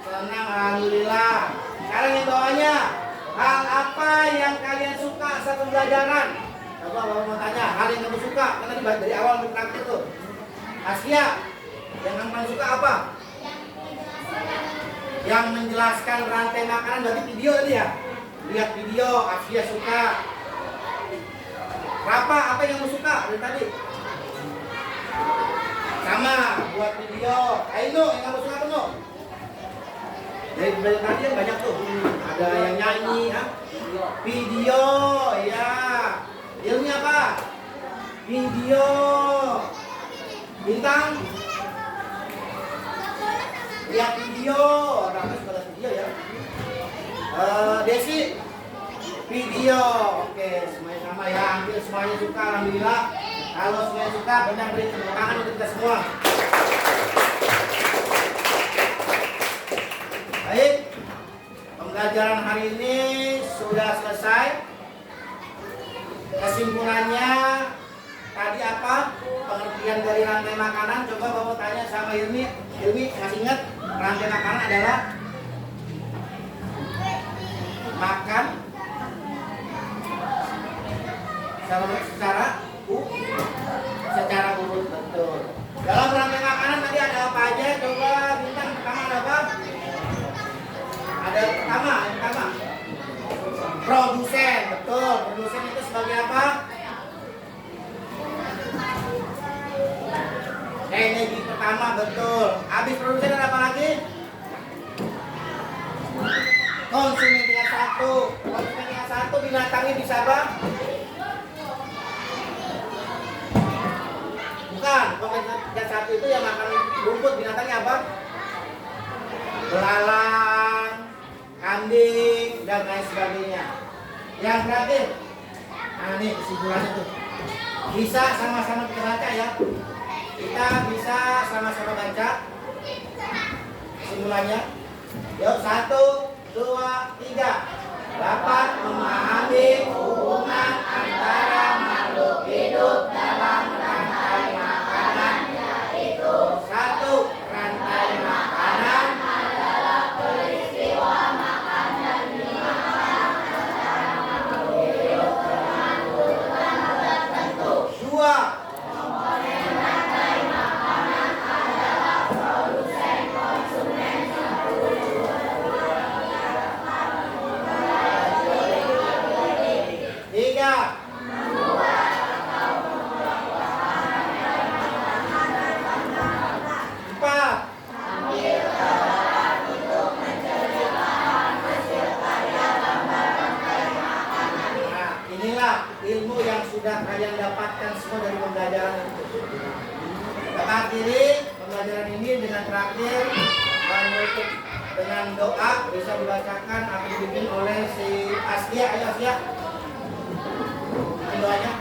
senang, alhamdulillah. Sekarang yang bawahnya, hal apa yang kalian suka saat pembelajaran? Coba bapak mau tanya, hal yang kamu suka, karena dari awal sampai terakhir tuh. Asia, yang kamu paling suka apa? Yang menjelaskan rantai makanan, berarti video tadi ya? Lihat video, Asia suka. Rafa, apa yang kamu suka dari tadi? Sama buat video. Ayo yang kamu suka tuh. Dari tadi yang banyak tuh. Ada yang nyanyi, ha? Video, ya. Ilmunya apa? Video. Bintang. Lihat video. Orang suka video ya. Desi. Video. Oke, semuanya sama ya. Hampir semuanya suka, alhamdulillah. Kalau semuanya suka, benar beri tepuk tangan untuk kita semua. Baik, pembelajaran hari ini sudah selesai. Kesimpulannya tadi apa? Pengertian dari rantai makanan. Coba Bapak tanya sama Ilmi. Ilmi masih ingat rantai makanan adalah makan secara urut, betul. Dalam rantai makanan tadi ada apa aja? Coba bintang pertama ada apa? Ada yang pertama produsen, betul. Produsen itu sebagai apa? Energi pertama, betul. Habis produsen ada apa lagi? Konsumen tingkat satu. Konsumen tingkat satu binatangnya bisa apa? Bukan, konsumen tingkat satu itu yang makan rumput, binatangnya apa? Belalang, kambing, dan lain sebagainya. Yang terakhir, nah ini kesimpulannya tuh. Bisa sama-sama kita baca ya. Kita bisa sama-sama baca kesimpulannya. Yuk, 1, 2, 3. Dapat memahami hubungan antara makhluk hidup dalam rantai makanan, yaitu 1. Rantai makanan adalah peristiwa makan dan dimakan antara makhluk hidup dengan urutan tertentu. 2. Komponen rantai makanan adalah produsen, konsumen, ilmu yang sudah kalian dapatkan semua dari pembelajaran itu. Kita akhiri pembelajaran ini dengan terakhir menutup dengan doa bisa dibacakan atau dibimbing oleh si Asya. Ayo Asya, doanya.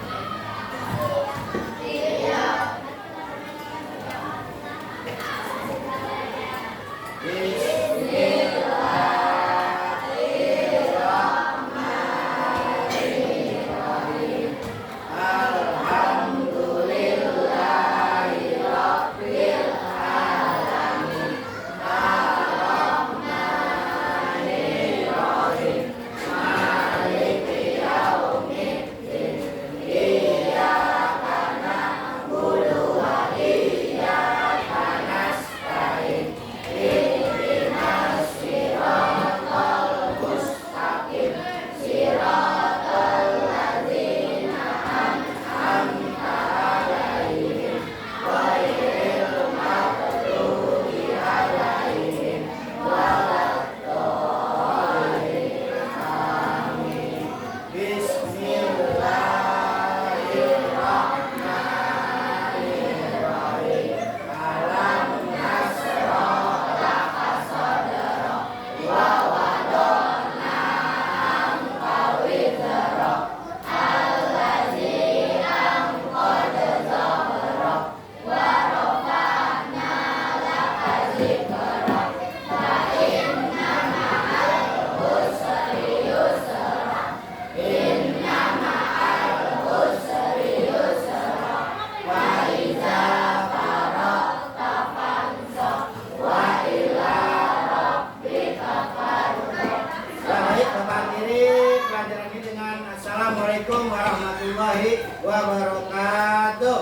Assalamualaikum warahmatullahi wabarakatuh.